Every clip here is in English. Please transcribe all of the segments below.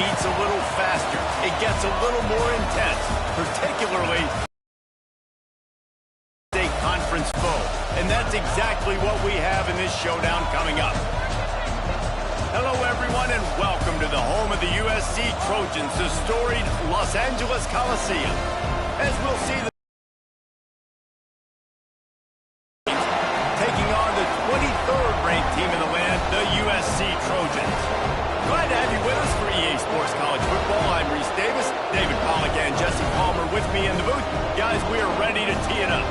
beats a little faster. It gets a little more intense, particularly a conference foe. And that's exactly what we have in this showdown coming up. Hello, everyone, and welcome to the home of the USC Trojans, the storied Los Angeles Coliseum. As we'll see, taking on the 23rd ranked team in the land, the USC Trojans. Glad to have you with us for EA Sports College Football. I'm Reese Davis, David Pollack, and Jesse Palmer with me in the booth. Guys, we are ready to tee it up.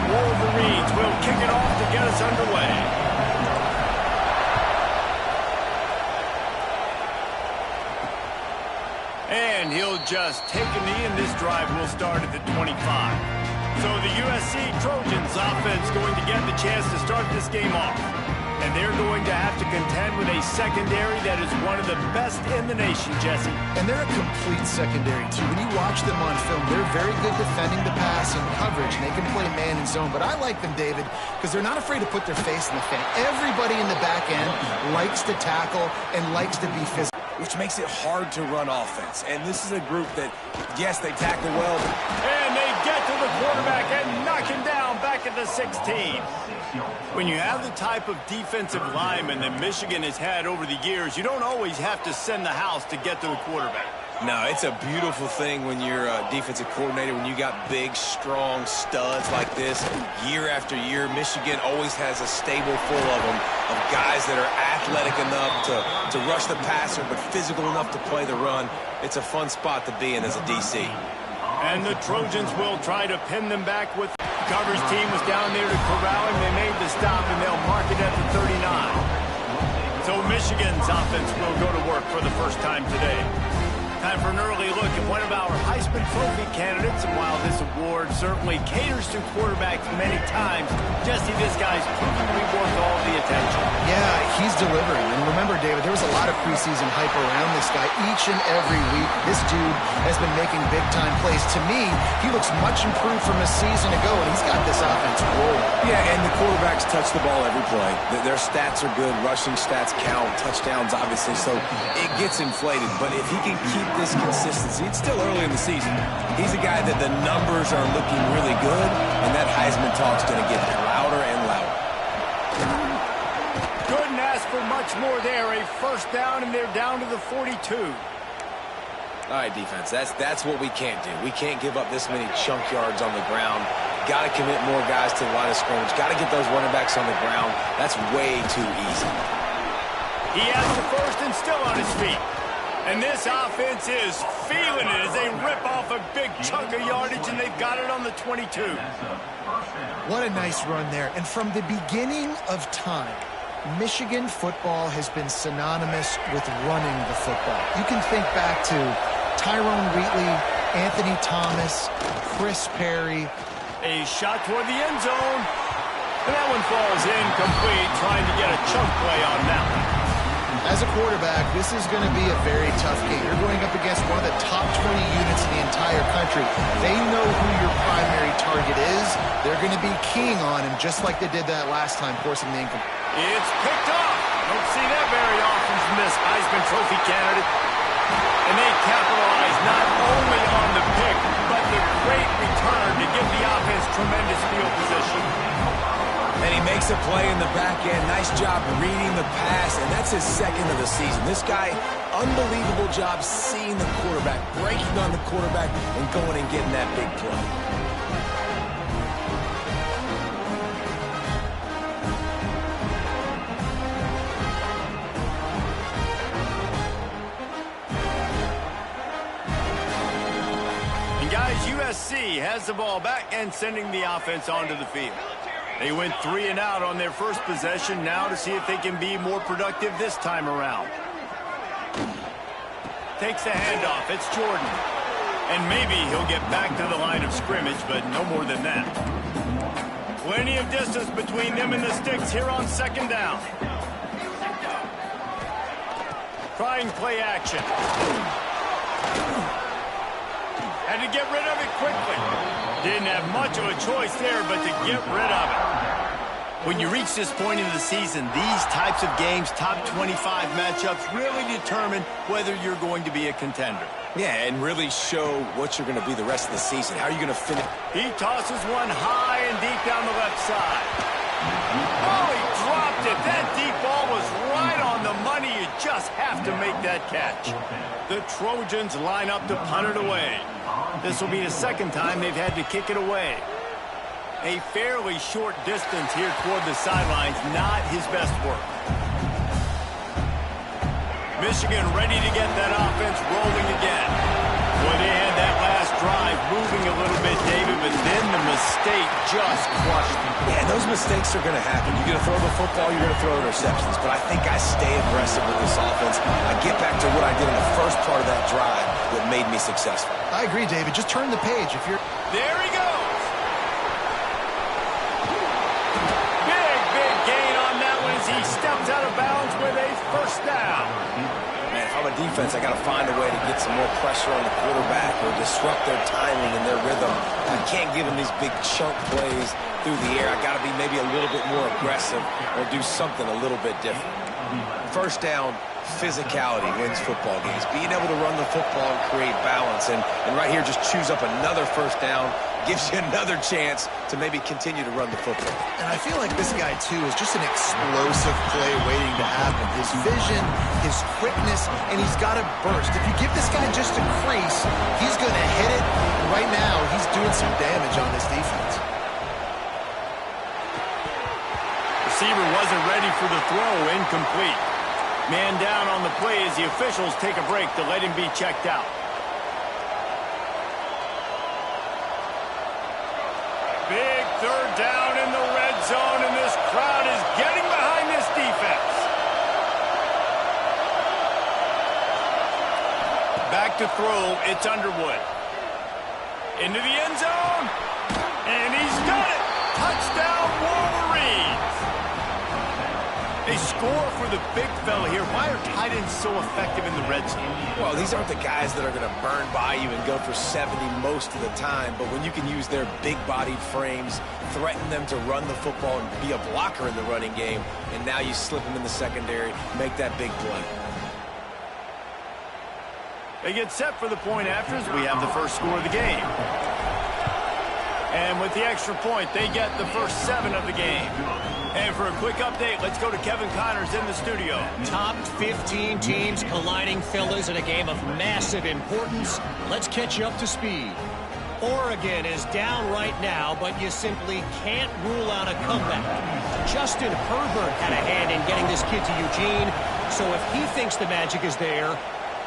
Wolverines will kick it off to get us underway. And he'll just take a knee, and this drive will start at the 25. So the USC Trojans offense going to get the chance to start this game off. And they're going to have to contend with a secondary that is one of the best in the nation, Jesse. And they're a complete secondary, too. When you watch them on film, they're very good defending the pass and coverage, and they can play man and zone. But I like them, David, because they're not afraid to put their face in the fan. Everybody in the back end likes to tackle and likes to be physical, which makes it hard to run offense. And this is a group that, yes, they tackle well. And they get to the quarterback and knock him down back at the 16. When you have the type of defensive lineman that Michigan has had over the years, you don't always have to send the house to get to the quarterback. No, it's a beautiful thing when you're a defensive coordinator, when you got big, strong studs like this. Year after year, Michigan always has a stable full of them, of guys that are athletic enough to rush the passer, but physical enough to play the run. It's a fun spot to be in as a DC. And the Trojans will try to pin them back with coverage team was down there to corral him. They made the stop, and they'll mark it at the 39. So Michigan's offense will go to work for the first time today. Time for an early look at one of our Heisman Trophy candidates, and while this award certainly caters to quarterbacks many times, Jesse, this guy's proven to be worth all the attention. Yeah, he's delivering. And remember, David, there was a lot of preseason hype around this guy each and every week. This dude has been making big-time plays. To me, he looks much improved from a season ago, and he's got this offense rolling. Yeah, and the quarterbacks touch the ball every play. Their stats are good. Rushing stats count. Touchdowns, obviously, so it gets inflated. But if he can keep this consistency, it's still early in the season. He's a guy that the numbers are looking really good, and that Heisman talk's going to get louder and louder. Couldn't ask for much more there. A first down, and they're down to the 42. All right, defense, that's what we can't do. We can't give up this many chunk yards on the ground. Got to commit more guys to the line of scrimmage. Got to get those running backs on the ground. That's way too easy. He has the first and still on his feet. And this offense is feeling it as they rip off a big chunk of yardage, and they've got it on the 22. What a nice run there. And from the beginning of time, Michigan football has been synonymous with running the football. You can think back to Tyrone Wheatley, Anthony Thomas, Chris Perry. A shot toward the end zone. And that one falls incomplete, trying to get a chunk play on that one. As a quarterback, this is going to be a very tough game. You're going up against one of the top 20 units in the entire country. They know who your primary target is. They're going to be keying on him, just like they did that last time, forcing the income. It's picked off. Don't see that very often from this Heisman Trophy candidate. And they capitalize not only on the pick, but the great return to give the offense tremendous field position. And he makes a play in the back end. Nice job reading the pass, and that's his second of the season. This guy, unbelievable job seeing the quarterback, breaking on the quarterback, and going and getting that big play. And guys, USC has the ball back and sending the offense onto the field. They went 3 and out on their first possession, now to see if they can be more productive this time around. Takes the handoff. It's Jordan. And maybe he'll get back to the line of scrimmage, but no more than that. Plenty of distance between them and the sticks here on second down. Trying play action. Had to get rid of it quickly. Didn't have much of a choice there, but to get rid of it. When you reach this point in the season, these types of games, top 25 matchups, really determine whether you're going to be a contender. Yeah, and really show what you're going to be the rest of the season. How are you going to finish? He tosses one high and deep down the left side. Oh, he dropped it. That deep ball was right on the money. You just have to make that catch. The Trojans line up to punt it away. This will be the second time they've had to kick it away. A fairly short distance here toward the sidelines, not his best work. Michigan ready to get that offense rolling again. Well, they had that last drive moving a little bit, David, but then the mistake just crushed them. Yeah, those mistakes are going to happen. You're going to throw the football, you're going to throw interceptions, but I think I stay aggressive with this offense. I get back to what I did in the first part of that drive that made me successful. I agree, David. Just turn the page. If you're There he goes. Big gain on that one as he steps out of bounds with a first down. Man, if I'm a defense, I got to find a way to get some more pressure on the quarterback or disrupt their timing and their rhythm. I can't give them these big chunk plays through the air. I got to be maybe a little bit more aggressive or do something a little bit different. First down, physicality wins football games. Being able to run the football and create balance. And right here, just choose up another first down, gives you another chance to maybe continue to run the football. And I feel like this guy, too, is just an explosive play waiting to happen. His vision, his quickness, and he's got to burst. If you give this guy just a crease, he's going to hit it. Right now, he's doing some damage on this defense. Receiver wasn't ready for the throw, incomplete. Man down on the play as the officials take a break to let him be checked out. Big third down in the red zone, and this crowd is getting behind this defense. Back to throw, it's Underwood. Into the end zone, and he's got it. Touchdown, Wolverines. They score for the big fella here. Why are tight ends so effective in the red zone? Well, these aren't the guys that are going to burn by you and go for 70 most of the time, but when you can use their big-bodied frames, threaten them to run the football and be a blocker in the running game, and now you slip them in the secondary, make that big play. They get set for the point afters. We have the first score of the game. And with the extra point, they get the first 7 of the game. And for a quick update, let's go to Kevin Connors in the studio. Top 15 teams colliding, fellas, in a game of massive importance. Let's catch you up to speed. Oregon is down right now, but you simply can't rule out a comeback. Justin Herbert had a hand in getting this kid to Eugene, so if he thinks the magic is there,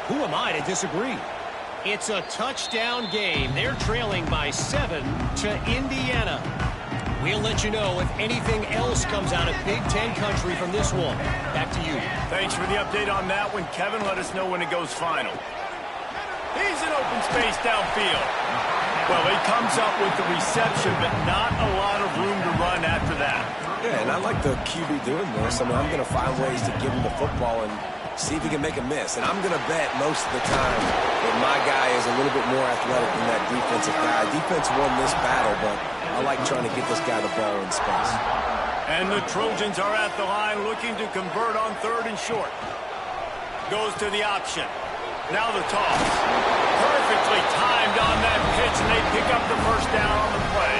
who am I to disagree? It's a touchdown game. They're trailing by 7 to Indiana. We'll let you know if anything else comes out of Big Ten country from this one. Back to you. Thanks for the update on that one, Kevin. Let us know when it goes final. He's in open space downfield. Well, he comes up with the reception, but not a lot of room to run after that. Yeah, and I like the QB doing this. I mean, I'm going to find ways to give him the football and see if he can make a miss. And I'm going to bet most of the time that my guy is a little bit more athletic than that defensive guy. Defense won this battle, but I like trying to get this guy the ball in space. And the Trojans are at the line looking to convert on 3rd and short. Goes to the option. Now the toss. Perfectly timed on that pitch, and they pick up the first down on the play.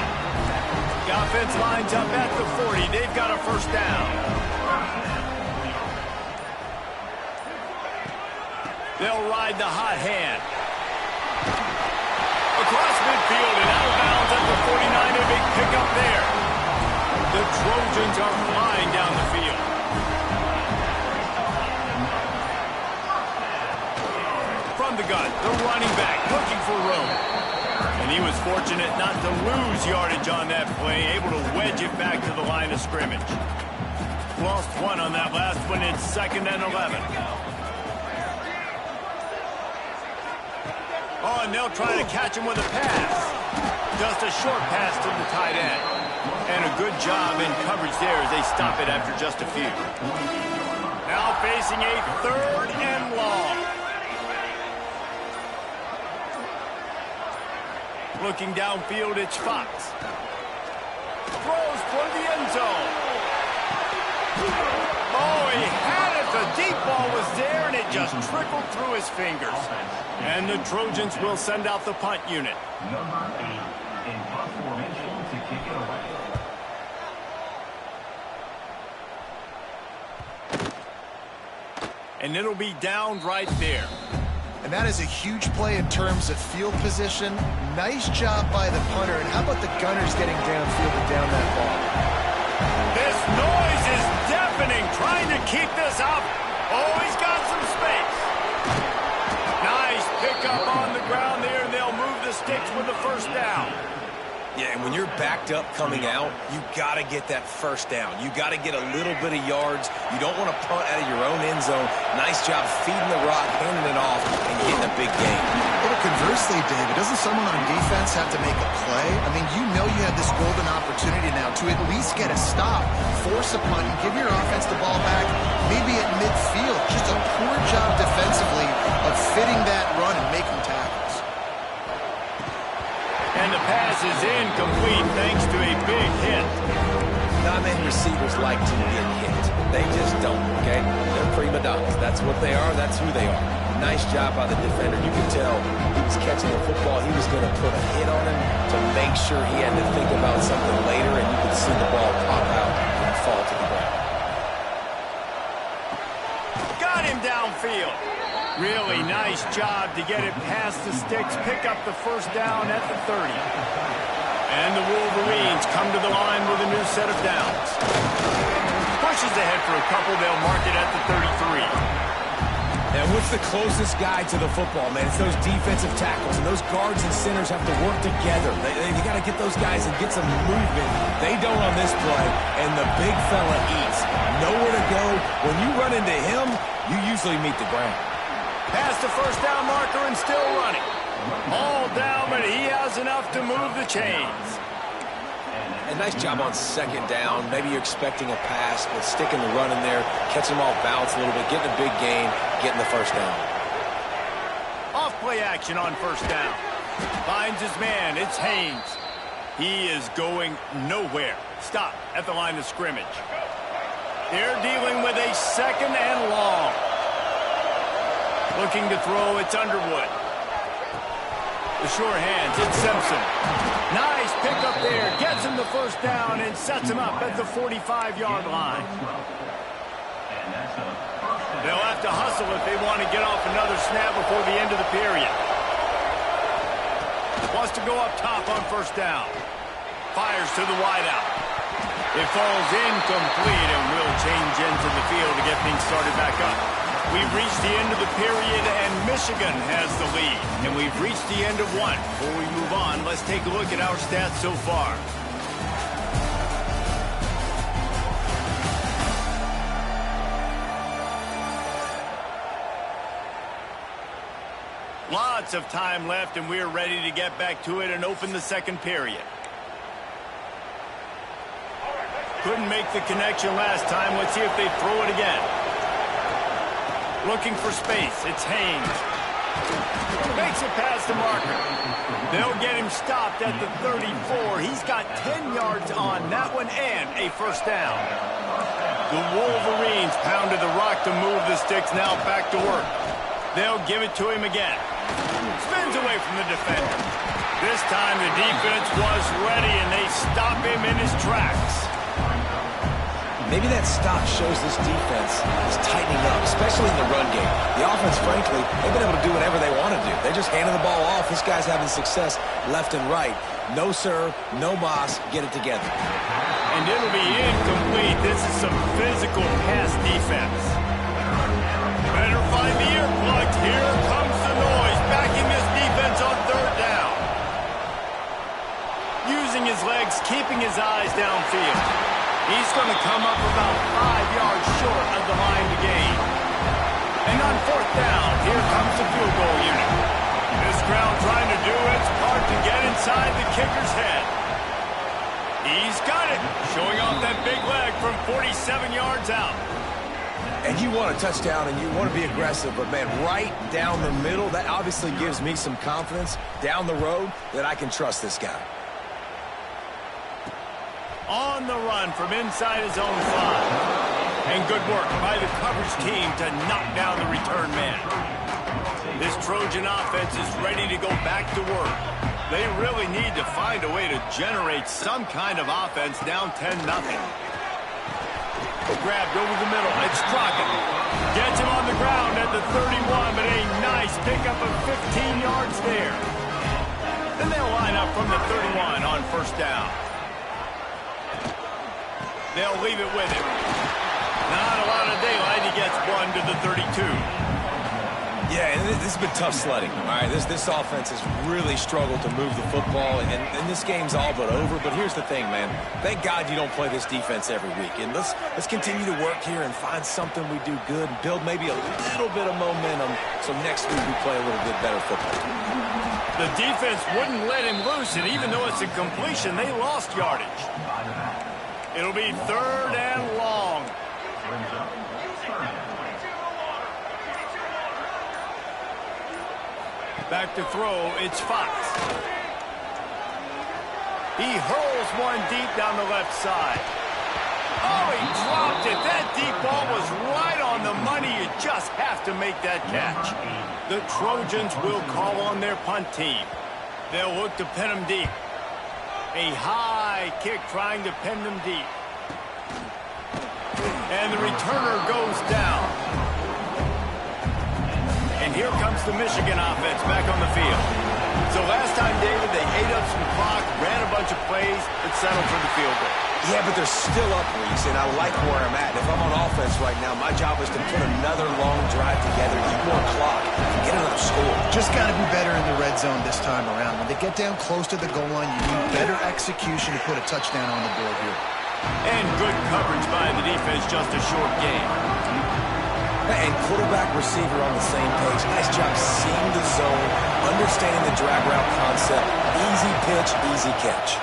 The offense lines up at the 40. They've got a first down. They'll ride the hot hand. Across midfield and out of bounds at the 49. A big pickup there. The Trojans are flying down the field. From the gun, the running back looking for room. And he was fortunate not to lose yardage on that play, able to wedge it back to the line of scrimmage. Lost 1 on that last one. It's 2nd and 11. Oh, and they'll try to catch him with a pass. Just a short pass to the tight end. And a good job in coverage there as they stop it after just a few. Now facing a 3rd and long. Looking downfield, it's Fox. Throws for the end zone. Oh, he had it. The deep ball was there, and it just trickled through his fingers. And the Trojans will send out the punt unit. Number 8 in punt formation to kick it away. And it'll be down right there. And that is a huge play in terms of field position. Nice job by the punter. And how about the gunners getting downfield and down that ball? This noise is deafening, trying to keep this up. Oh, he's got some space. Nice pickup on the ground there. They'll move the sticks with the first down. Yeah, and when you're backed up coming out, you got to get that first down. You got to get a little bit of yards. You don't want to punt out of your own end zone. Nice job feeding the rock, handing it off, and getting a big gain. Well, conversely, David, doesn't someone on defense have to make a play? I mean, you know you have this golden opportunity now to at least get a stop, force a punt, and give your offense the ball back, maybe at midfield. Just a poor job defensively of fitting that run and making tackles. And the pass is incomplete thanks to a big hit. Not many receivers like to get hit. They just don't, okay? They're prima donnas. That's what they are. That's who they are. Nice job by the defender. You could tell he was catching the football. He was going to put a hit on him to make sure he had to think about something later, and you could see the ball pop out and fall to the ground. Got him downfield. Really nice job to get it past the sticks, pick up the first down at the 30. And the Wolverines come to the line with a new set of downs. Pushes ahead for a couple. They'll mark it at the 33. And what's the closest guy to the football, man? It's those defensive tackles, and those guards and centers have to work together. They got to get those guys and get some movement. They don't on this play, and the big fella eats. Nowhere to go. When you run into him, you usually meet the ground. Past the first down marker and still running. All down, but he has enough to move the chains. And nice job on second down. Maybe you're expecting a pass, but sticking the run in there, catching them all bounce a little bit, getting a big gain, getting the first down. Off play action on first down. Finds his man. It's Haynes. He is going nowhere. Stop at the line of scrimmage. They're dealing with a second and long. Looking to throw, it's Underwood. The sure hands, it's Simpson. Nice pickup there. Gets him the first down and sets him up at the 45-yard line. They'll have to hustle if they want to get off another snap before the end of the period. Wants to go up top on first down. Fires to the wideout. It falls incomplete and will change into the field to get things started back up. We've reached the end of the period, and Michigan has the lead. And we've reached the end of one. Before we move on, let's take a look at our stats so far. Lots of time left, and we're ready to get back to it and open the second period. Couldn't make the connection last time. Let's see if they throw it again. Looking for space. It's Haynes. Makes it past the marker. They'll get him stopped at the 34. He's got 10 yards on that one and a first down. The Wolverines pounded the rock to move the sticks. Now back to work. They'll give it to him again. Spins away from the defender. This time the defense was ready, and they stop him in his tracks. Maybe that stop shows this defense is tightening up, especially in the run game. The offense, frankly, they've been able to do whatever they want to do. They're just handing the ball off. This guy's having success left and right. No, sir, no mas. Get it together. And it'll be incomplete. This is some physical pass defense. Better find the earplugs. Here comes the noise, backing this defense on third down. Using his legs, keeping his eyes downfield. He's going to come up about 5 yards short of the line to gain. And on fourth down, here comes the field goal unit. This crowd trying to do its part to get inside the kicker's head. He's got it, showing off that big leg from 47 yards out. And you want a touchdown and you want to be aggressive, but, man, right down the middle, that obviously gives me some confidence down the road that I can trust this guy. On the run from inside his own 5. And good work by the coverage team to knock down the return man. This Trojan offense is ready to go back to work. They really need to find a way to generate some kind of offense down 10-0. Grabbed over the middle. It's Crockett. Gets him on the ground at the 31, but a nice pickup of 15 yards there. Then they'll line up from the 31 on first down. They'll leave it with him. Not a lot of daylight. He gets one to the 32. Yeah, and this has been tough sledding. All right, this offense has really struggled to move the football, and this game's all but over. But here's the thing, man. Thank God you don't play this defense every week. And let's continue to work here and find something we do good and build maybe a little bit of momentum so next week we play a little bit better football. The defense wouldn't let him loose, and even though it's a completion, they lost yardage. It'll be 3rd and long. Back to throw, it's Fox. He hurls one deep down the left side. Oh, he dropped it. That deep ball was right on the money. You just have to make that catch. The Trojans will call on their punt team. They'll look to pin him deep. A high kick trying to pin them deep. And the returner goes down. And here comes the Michigan offense back on the field. So last time, David, they ate up some clock, ran a bunch of plays, but settled for the field goal. Yeah, but they're still up, Reese, and I like where I'm at. If I'm on offense right now, my job is to put another long drive together, eat more clock, and get another score. Just got to be better in the red zone this time around. When they get down close to the goal line, you need better execution to put a touchdown on the board here. And good coverage by the defense, just a short game. And quarterback, receiver on the same page. Nice job seeing the zone, understanding the drag route concept. Easy pitch, easy catch.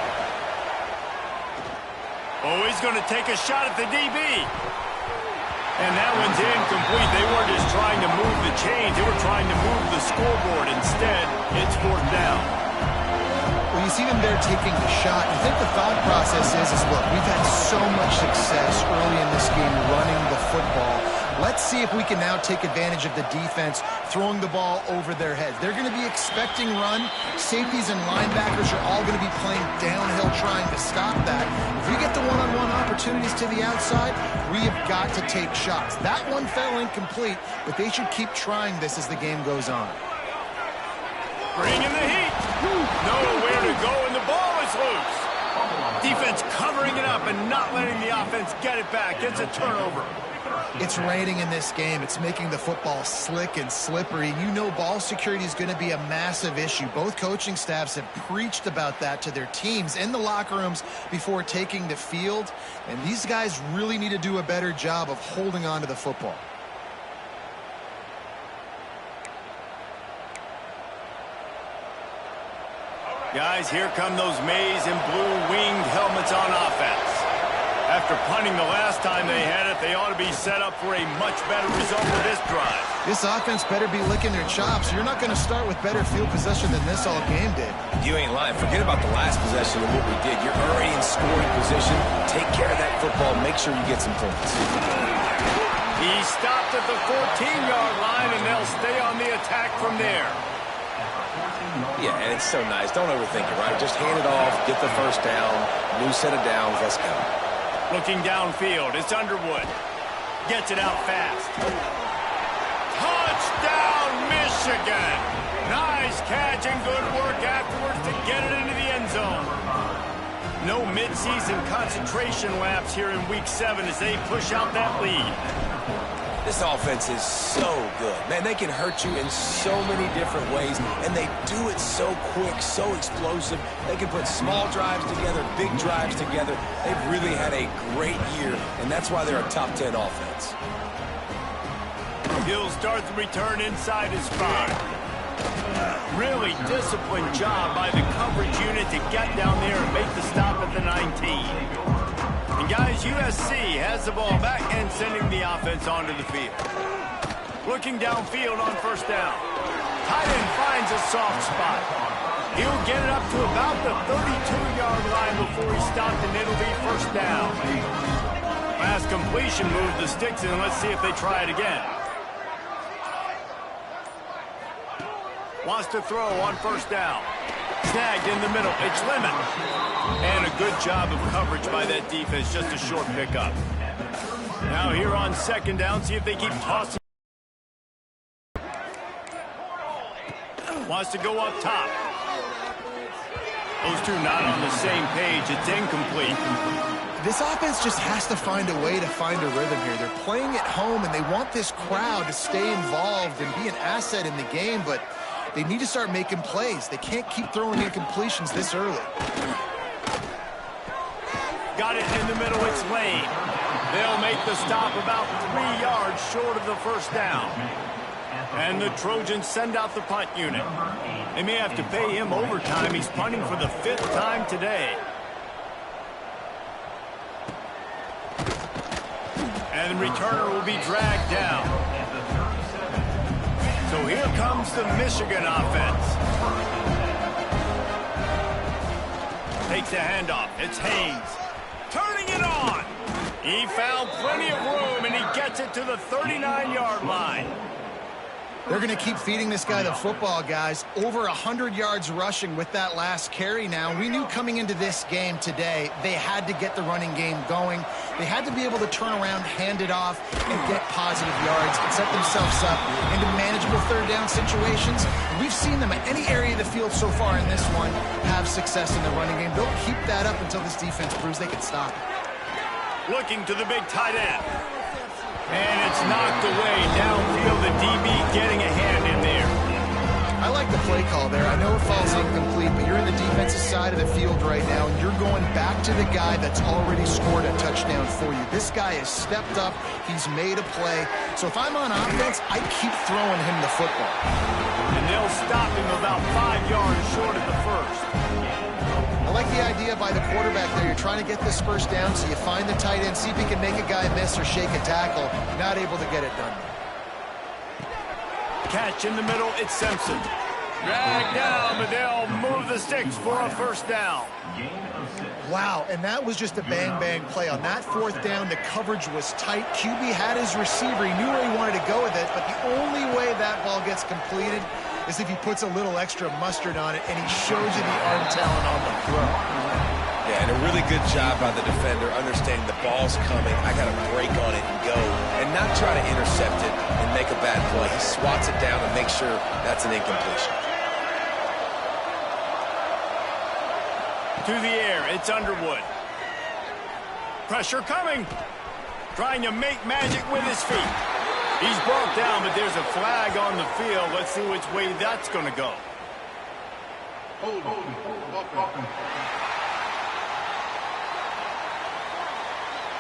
Oh, he's going to take a shot at the DB. And that one's incomplete. They weren't just trying to move the chains. They were trying to move the scoreboard. Instead, it's 4th down. Well, you see them there taking the shot. I think the thought process is look, we've had so much success early in this game running the football. Let's see if we can now take advantage of the defense throwing the ball over their heads. They're going to be expecting run. Safeties and linebackers are all going to be playing downhill trying to stop that. If we get the one-on-one opportunities to the outside, we have got to take shots. That one fell incomplete, but they should keep trying this as the game goes on. Bringing the heat. Nowhere to go, and the ball is loose. Defense covering it up and not letting the offense get it back. It's a turnover. It's raining in this game. It's making the football slick and slippery. You know ball security is going to be a massive issue. Both coaching staffs have preached about that to their teams in the locker rooms before taking the field. And these guys really need to do a better job of holding on to the football. Guys, here come those maize and blue winged helmets on offense. After punting the last time they had it, they ought to be set up for a much better result with this drive. This offense better be licking their chops. You're not going to start with better field possession than this all game did. You ain't lying. Forget about the last possession of what we did. You're already in scoring position. Take care of that football. Make sure you get some points. He stopped at the 14-yard line, and they'll stay on the attack from there. Yeah, and it's so nice. Don't overthink it, right? Just hand it off, get the first down, new set of downs, let's go. Looking downfield, it's Underwood. Gets it out fast. Touchdown, Michigan! Nice catch and good work afterwards to get it into the end zone. No midseason concentration laps here in Week 7 as they push out that lead. This offense is so good. Man, they can hurt you in so many different ways, and they do it so quick, so explosive. They can put small drives together, big drives together. They've really had a great year, and that's why they're a top 10 offense. He'll start the return inside his 5. Really disciplined job by the coverage unit to get down there and make the stop at the 19. And guys, USC has the ball back and sending the offense onto the field. Looking downfield on first down. Tight end finds a soft spot. He'll get it up to about the 32-yard line before he stopped, and it'll be first down. Pass completion, move the sticks, and let's see if they try it again. Wants to throw on first down. Snagged in the middle. It's Lemon. And a good job of coverage by that defense. Just a short pickup. Now here on second down, see if they keep tossing. Wants to go up top. Those two not on the same page. It's incomplete. This offense just has to find a way to find a rhythm here. They're playing at home, and they want this crowd to stay involved and be an asset in the game, but they need to start making plays. They can't keep throwing incompletions this early. Got it in the middle. It's Lane. They'll make the stop about 3 yards short of the first down. And the Trojans send out the punt unit. They may have to pay him overtime. He's punting for the 5th time today. And the returner will be dragged down. So here comes the Michigan offense. Takes the handoff. It's Haynes. Turning it on. He found plenty of room, and he gets it to the 39-yard line. They're going to keep feeding this guy the football, guys. Over 100 yards rushing with that last carry now. We knew coming into this game today they had to get the running game going. They had to be able to turn around, hand it off, and get positive yards and set themselves up into manageable third down situations. We've seen them at any area of the field so far in this one have success in the running game. They'll keep that up until this defense proves they can stop it. Looking to the big tight end. And it's knocked away downfield. The DB getting a hand in there. I like the play call there. I know it falls incomplete, but you're in the defensive side of the field right now, and you're going back to the guy that's already scored a touchdown for you. This guy has stepped up. He's made a play. So if I'm on offense, I keep throwing him the football. And they'll stop him about 5 yards short of the first. I like the idea by the quarterback there. You're trying to get this first down, so you find the tight end, see if he can make a guy miss or shake a tackle. Not able to get it done. Catch in the middle, it's Simpson. Dragged down, but they'll move the sticks for a first down. Wow, and that was just a bang-bang play. On that fourth down, the coverage was tight. QB had his receiver. He knew where he wanted to go with it, but the only way that ball gets completed is if he puts a little extra mustard on it, and he shows you the arm talent on the throw. Yeah, and a really good job by the defender understanding the ball's coming. I got to break on it and go, and not try to intercept it and make a bad play. He swats it down and makes sure that's an incompletion. To the air, it's Underwood. Pressure coming. Trying to make magic with his feet. He's brought down, but there's a flag on the field. Let's see which way that's going to go.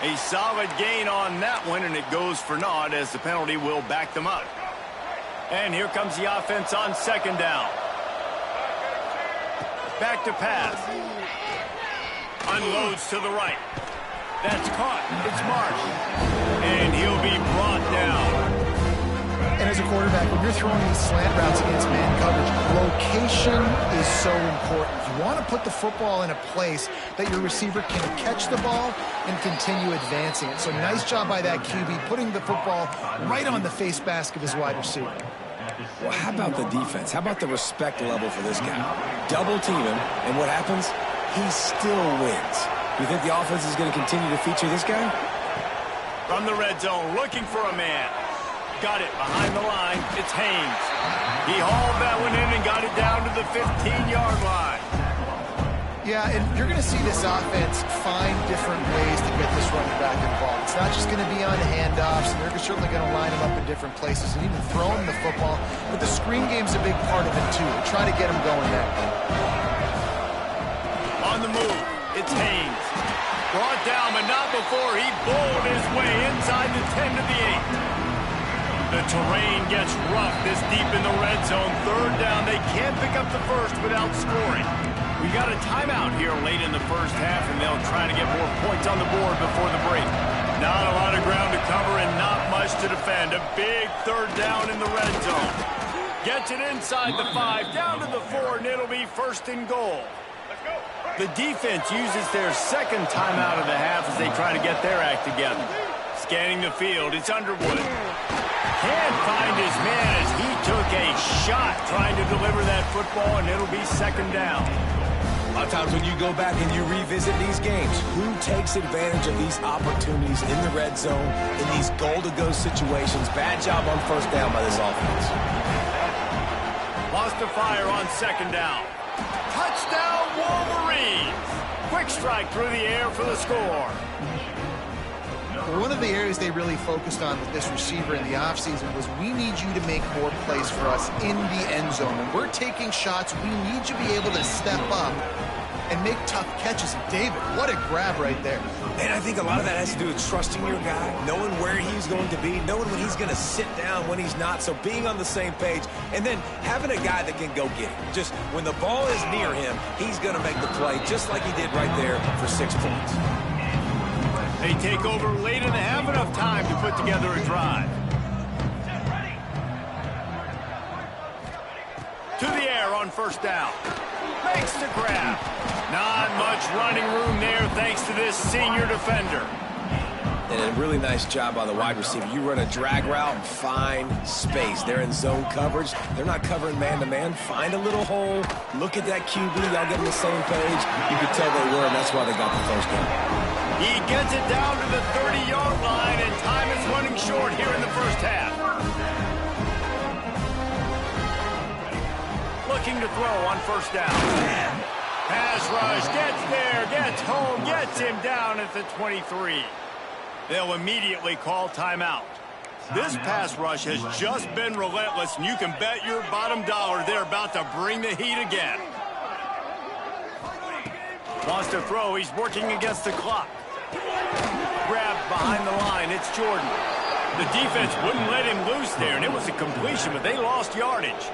A solid gain on that one, and it goes for naught as the penalty will back them up. And here comes the offense on second down. Back to pass. Unloads to the right. That's caught. It's Marsh. And he'll be brought down. And as a quarterback, when you're throwing these slant routes against man coverage, location is so important. You want to put the football in a place that your receiver can catch the ball and continue advancing it. So nice job by that QB, putting the football right on the face mask of his wide receiver. Well, how about the defense? How about the respect level for this guy? Double team him, and what happens? He still wins. Do you think the offense is going to continue to feature this guy? From the red zone, looking for a man. Got it behind the line. It's Haynes. He hauled that one in and got it down to the 15-yard line. Yeah, and you're going to see this offense find different ways to get this running back involved. It's not just going to be on handoffs, and they're certainly going to line him up in different places and even throw him the football. But the screen game's a big part of it, too. They try to get him going there. On the move, it's Haynes. Brought down, but not before he bowled his way inside the 10 to the 8. The terrain gets rough this deep in the red zone. Third down, they can't pick up the first without scoring. We got a timeout here late in the first half, and they'll try to get more points on the board before the break. Not a lot of ground to cover and not much to defend. A big third down in the red zone. Gets it inside the 5, down to the 4, and it'll be first and goal. Let's go. The defense uses their second timeout of the half as they try to get their act together. Scanning the field, it's Underwood. Can't find his man as he took a shot trying to deliver that football, and it'll be second down. A lot of times when you go back and you revisit these games, who takes advantage of these opportunities in the red zone, in these goal-to-go situations? Bad job on first down by this offense. Lost to fire on second down. Touchdown, Wolverines! Quick strike through the air for the score. One of the areas they really focused on with this receiver in the offseason was we need you to make more plays for us in the end zone. When we're taking shots, we need you to be able to step up and make tough catches. And David, what a grab right there. And I think a lot of that has to do with trusting your guy, knowing where he's going to be, knowing when he's going to sit down, when he's not, so being on the same page, and then having a guy that can go get it. Just when the ball is near him, he's going to make the play, just like he did right there for 6 points. They take over late in the half, enough time to put together a drive. To the air on first down. Makes the grab. Not much running room there thanks to this senior defender. And a really nice job by the wide receiver. You run a drag route and find space. They're in zone coverage. They're not covering man-to-man. Find a little hole. Look at that QB. Y'all get on the same page. You could tell they were, and that's why they got the first down. He gets it down to the 30-yard line, and time is running short here in the first half. Looking to throw on first down. Pass rush, gets there, gets home, gets him down at the 23. They'll immediately call timeout. This pass rush has just been relentless, and you can bet your bottom dollar they're about to bring the heat again. Wants to throw, he's working against the clock. Grabbed behind the line, it's Jordan. The defense wouldn't let him loose there, and it was a completion, but they lost yardage.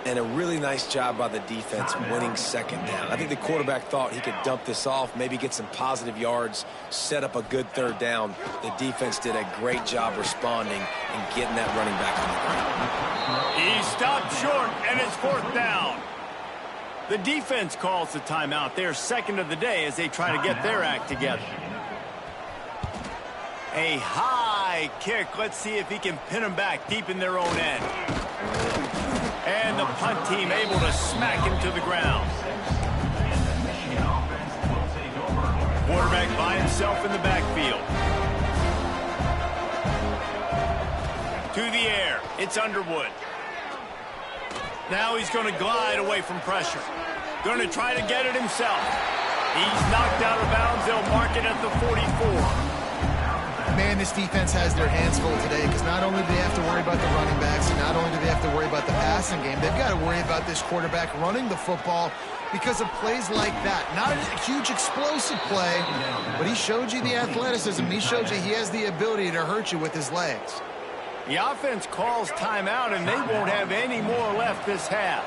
And a really nice job by the defense winning second down. I think the quarterback thought he could dump this off, maybe get some positive yards, set up a good third down. The defense did a great job responding and getting that running back on the ground. He stopped short, and it's fourth down. The defense calls the timeout. They're second of the day as they try to get their act together. A high kick. Let's see if he can pin them back deep in their own end. And the punt team able to smack him to the ground. Quarterback by himself in the backfield. To the air. It's Underwood. Now he's going to glide away from pressure. Going to try to get it himself. He's knocked out of bounds. They'll mark it at the 44. Man, this defense has their hands full today because not only do they have to worry about the running backs and not only do they have to worry about the passing game, they've got to worry about this quarterback running the football because of plays like that. Not a huge explosive play, but he showed you the athleticism. He showed you he has the ability to hurt you with his legs. The offense calls timeout, and they won't have any more left this half.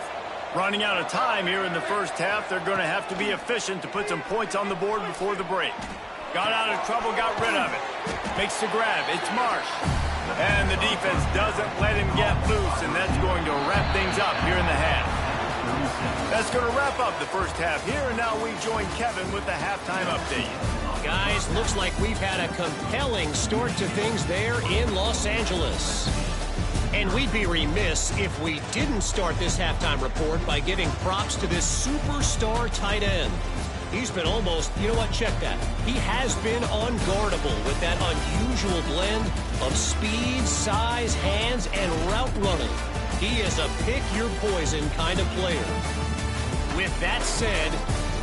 Running out of time here in the first half, they're going to have to be efficient to put some points on the board before the break. Got out of trouble, got rid of it. Makes the grab. It's Marsh. And the defense doesn't let him get loose, and that's going to wrap things up here in the half. That's going to wrap up the first half here, and now we join Kevin with the halftime update. Guys, looks like we've had a compelling start to things there in Los Angeles. And we'd be remiss if we didn't start this halftime report by giving props to this superstar tight end. He's been almost, you know what, check that. He has been unguardable with that unusual blend of speed, size, hands, and route running. He is a pick-your-poison kind of player. With that said,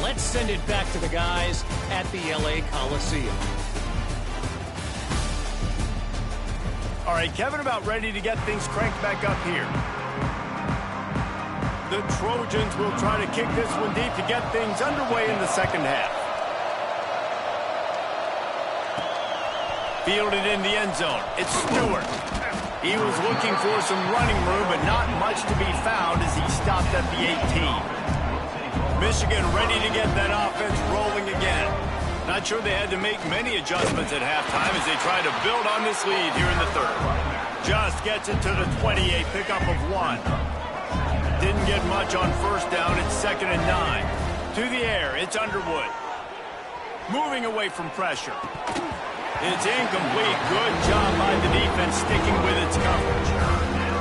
let's send it back to the guys at the LA Coliseum. All right, Kevin, about ready to get things cranked back up here. The Trojans will try to kick this one deep to get things underway in the second half. Fielded in the end zone. It's Stewart. He was looking for some running room, but not much to be found as he stopped at the 18. Michigan ready to get that offense rolling again. Not sure they had to make many adjustments at halftime as they try to build on this lead here in the third. Just gets it to the 28, pickup of 1. Didn't get much on first down. It's 2nd and 9. To To the air, it's Underwood. Moving away from pressure. It's incomplete. Good job by the defense sticking with its coverage.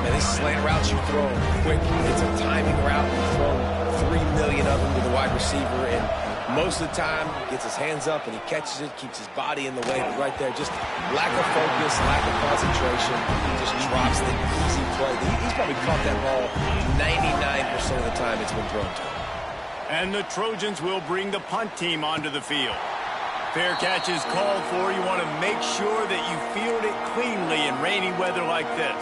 And these slant routes you throw quick. It's a timing route. You throw 3 million of them to the wide receiver, and most of the time gets his hands up and he catches it, keeps his body in the way. But right there, just lack of focus, lack of concentration. Just drops the easy play. He's probably caught that ball 99% of the time it's been thrown to him. And the Trojans will bring the punt team onto the field. Fair catch is called for. You want to make sure that you field it cleanly in rainy weather like this.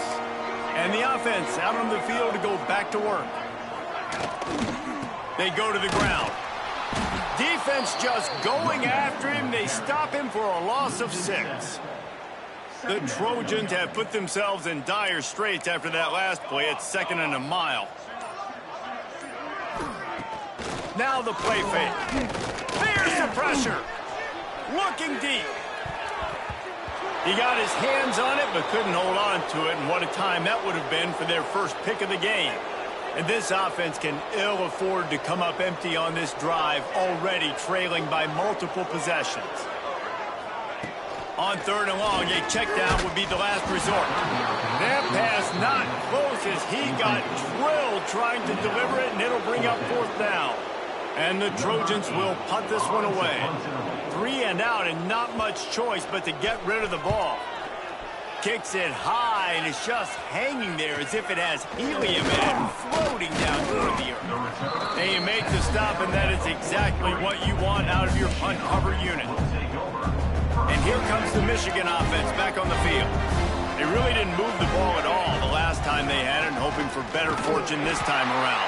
And the offense out on the field to go back to work. They go to the ground. Defense just going after him. They stop him for a loss of 6. The Trojans have put themselves in dire straits after that last play. It's 2nd and a mile. Now the play fake. There's the pressure. Looking deep. He got his hands on it, but couldn't hold on to it. And what a time that would have been for their first pick of the game. And this offense can ill afford to come up empty on this drive, already trailing by multiple possessions. On 3rd and long, a check down would be the last resort. That pass not close as he got drilled trying to deliver it, and it'll bring up 4th down. And the Trojans will punt this one away. 3 and out, and not much choice but to get rid of the ball. Kicks it high, and it's just hanging there as if it has helium in it, floating down toward the earth. And you make the stop, and that is exactly what you want out of your punt cover unit. And here comes the Michigan offense back on the field. They really didn't move the ball at all the last time they had it, and hoping for better fortune this time around.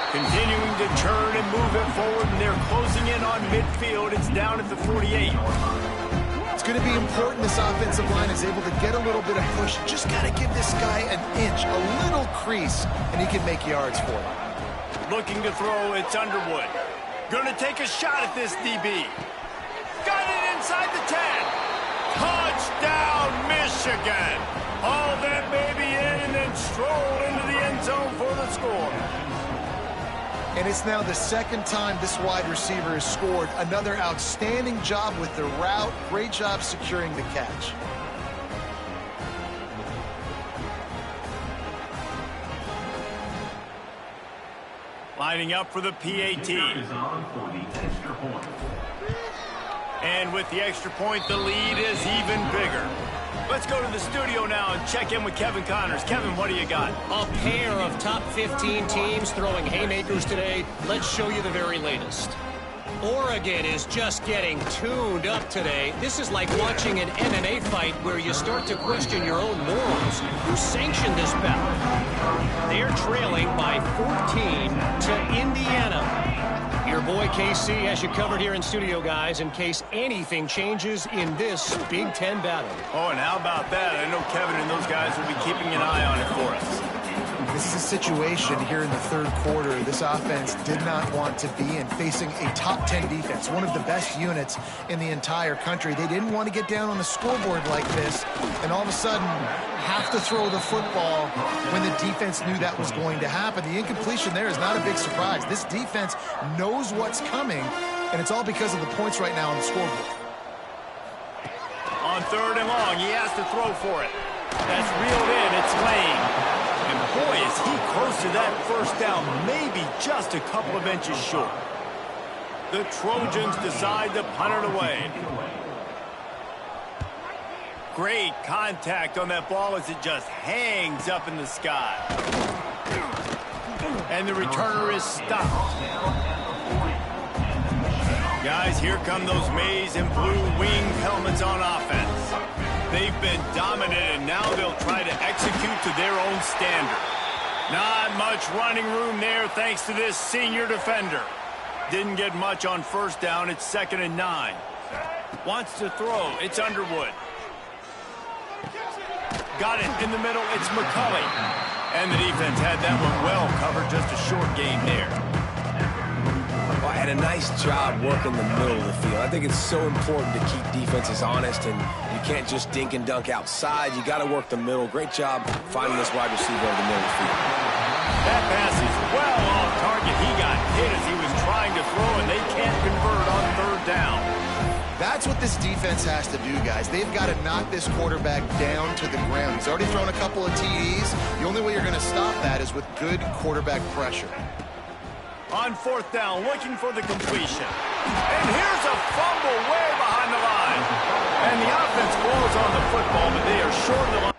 Continuing to churn and move it forward, and they're closing in on midfield. It's down at the 48. It's going to be important this offensive line is able to get a little bit of push. Just got to give this guy an inch, a little crease, and he can make yards for it. Looking to throw, it's Underwood. Going to take a shot at this DB. Got it inside the 10. Touchdown, Michigan. Haul that baby in and then stroll into the end zone for the score. And it's now the 2nd time this wide receiver has scored. Another outstanding job with the route. Great job securing the catch. Lining up for the PAT. And with the extra point, the lead is even bigger. Let's go to the studio now and check in with Kevin Connors. Kevin, what do you got? A pair of top 15 teams throwing haymakers today. Let's show you the very latest. Oregon is just getting tuned up today. This is like watching an MMA fight where you start to question your own morals. Who sanctioned this bout? They're trailing by 14 to Indiana. Your boy KC has you covered here in studio, guys, in case anything changes in this Big Ten battle. Oh, and how about that? I know Kevin and those guys will be keeping an eye on it for us. This is a situation here in the 3rd quarter this offense did not want to be in, facing a top 10 defense, one of the best units in the entire country. They didn't want to get down on the scoreboard like this, and all of a sudden have to throw the football when the defense knew that was going to happen. The incompletion there is not a big surprise. This defense knows what's coming, and it's all because of the points right now on the scoreboard. On 3rd and long, he has to throw for it. That's reeled in. It's Lane. And boy, is he close to that 1st down, maybe just a couple of inches short. The Trojans decide to punt it away. Great contact on that ball as it just hangs up in the sky. And the returner is stopped. Guys, here come those maize and blue winged helmets on offense. They've been dominant, and now they'll try to execute to their own standard. Not much running room there thanks to this senior defender. Didn't get much on 1st down. It's 2nd and 9. Wants to throw. It's Underwood. Got it in the middle. It's McCulley. And the defense had that one well covered. Just a short gain there. Well, had a nice job working the middle of the field. I think it's so important to keep defenses honest, and you can't just dink and dunk outside. You got to work the middle. Great job finding this wide receiver over the middle of the field. That pass is well off target. He got hit as he was trying to to throw, and they can't convert on third down. That's what this defense has to do, guys. They've got to knock this quarterback down to the ground. He's already thrown a couple of TDs. The only way you're going to stop that is with good quarterback pressure. On fourth down, looking for the completion. And here's a fumble way behind the line. And the offense falls on the football, but they are short of the line.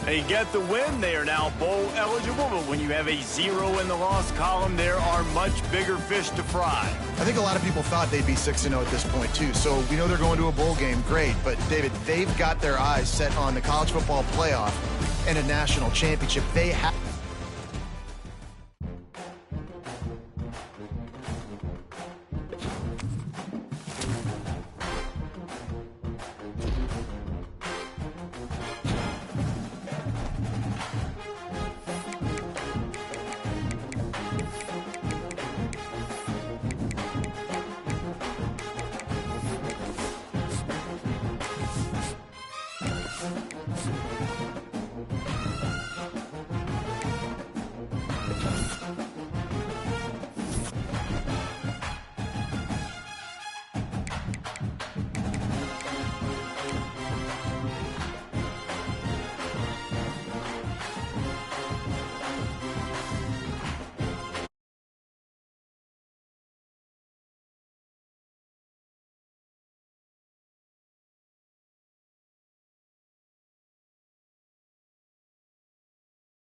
They get the win. They are now bowl eligible, but when you have a 0 in the loss column, there are much bigger fish to fry. I think a lot of people thought they'd be 6-0 at this point, too. So we know they're going to a bowl game. Great. But, David, they've got their eyes set on the college football playoff and a national championship. They have